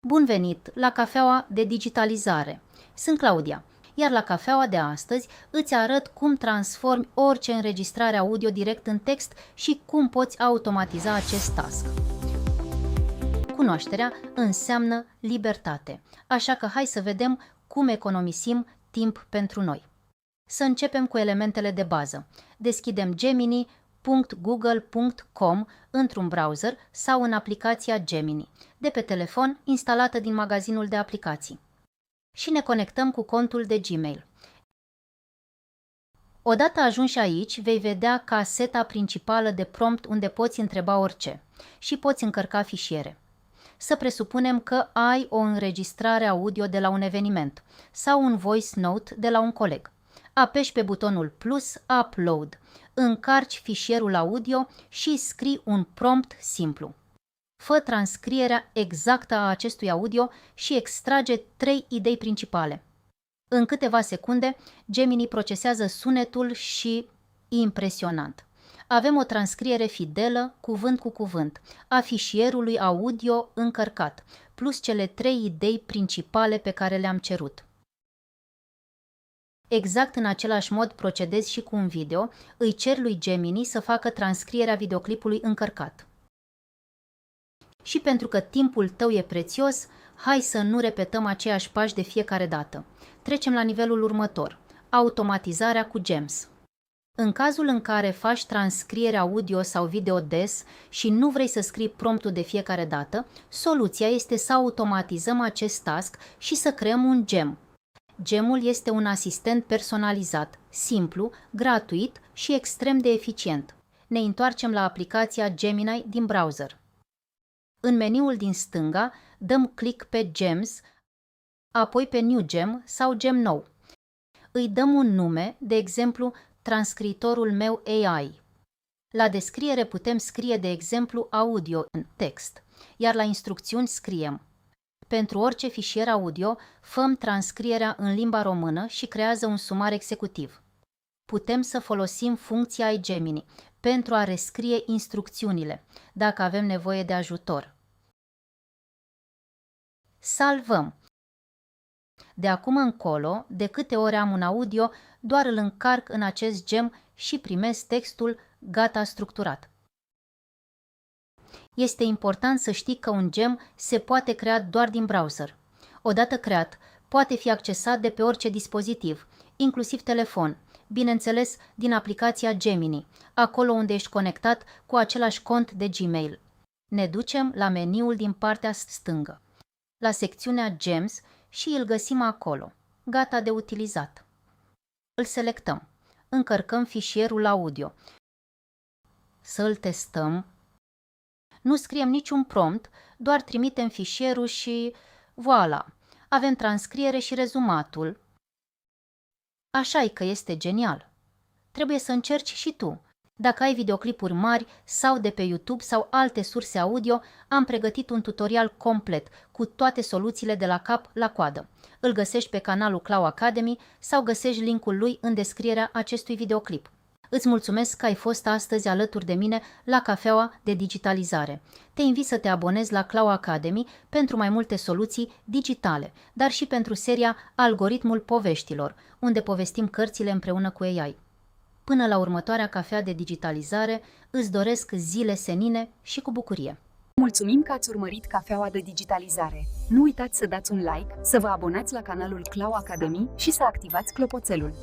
Bun venit la cafeaua de digitalizare. Sunt Claudia, iar la cafeaua de astăzi îți arăt cum transformi orice înregistrare audio direct în text și cum poți automatiza acest task. Cunoașterea înseamnă libertate, așa că hai să vedem cum economisim timp pentru noi. Să începem cu elementele de bază. Deschidem gemini.google.com într-un browser sau în aplicația Gemini, de pe telefon instalată din magazinul de aplicații. Și ne conectăm cu contul de Gmail. Odată ajunși aici, vei vedea caseta principală de prompt unde poți întreba orice și poți încărca fișiere. Să presupunem că ai o înregistrare audio de la un eveniment sau un voice note de la un coleg. Apeși pe butonul plus, upload, încarci fișierul audio și scrii un prompt simplu. Fă transcrierea exactă a acestui audio și extrage 3 idei principale. În câteva secunde, Gemini procesează sunetul și impresionant. Avem o transcriere fidelă, cuvânt cu cuvânt, a fișierului audio încărcat, plus cele 3 idei principale pe care le-am cerut. Exact în același mod procedez și cu un video, îi cer lui Gemini să facă transcrierea videoclipului încărcat. Și pentru că timpul tău e prețios, hai să nu repetăm aceiași pași de fiecare dată. Trecem la nivelul următor, automatizarea cu GEMS. În cazul în care faci transcriere audio sau video des și nu vrei să scrii promptul de fiecare dată, soluția este să automatizăm acest task și să creăm un gem. Gemul este un asistent personalizat, simplu, gratuit și extrem de eficient. Ne întoarcem la aplicația Gemini din browser. În meniul din stânga dăm click pe Gems, apoi pe New Gem sau Gem nou. Îi dăm un nume, de exemplu, transcriitorul meu AI. La descriere putem scrie, de exemplu, audio în text, iar la instrucțiuni scriem: pentru orice fișier audio, făm transcrierea în limba română și creează un sumar executiv. Putem să folosim funcția iGemini pentru a rescrie instrucțiunile, dacă avem nevoie de ajutor. Salvăm. De acum încolo, de câte ori am un audio, doar îl încarc în acest gem și primesc textul gata structurat. Este important să știi că un gem se poate crea doar din browser. Odată creat, poate fi accesat de pe orice dispozitiv, inclusiv telefon, bineînțeles din aplicația Gemini, acolo unde ești conectat cu același cont de Gmail. Ne ducem la meniul din partea stângă, la secțiunea Gems și îl găsim acolo, gata de utilizat. Îl selectăm, încărcăm fișierul audio, să îl testăm. Nu scriem niciun prompt, doar trimitem fișierul și voilà, avem transcriere și rezumatul. Așa-i că este genial. Trebuie să încerci și tu. Dacă ai videoclipuri mari sau de pe YouTube sau alte surse audio, am pregătit un tutorial complet cu toate soluțiile de la cap la coadă. Îl găsești pe canalul Clau Academy sau găsești linkul lui în descrierea acestui videoclip. Îți mulțumesc că ai fost astăzi alături de mine la cafeaua de digitalizare. Te invit să te abonezi la Clau Academy pentru mai multe soluții digitale, dar și pentru seria Algoritmul poveștilor, unde povestim cărțile împreună cu AI. Până la următoarea cafea de digitalizare, îți doresc zile senine și cu bucurie. Mulțumim că ați urmărit cafeaua de digitalizare. Nu uitați să dați un like, să vă abonați la canalul Clau Academy și să activați clopoțelul.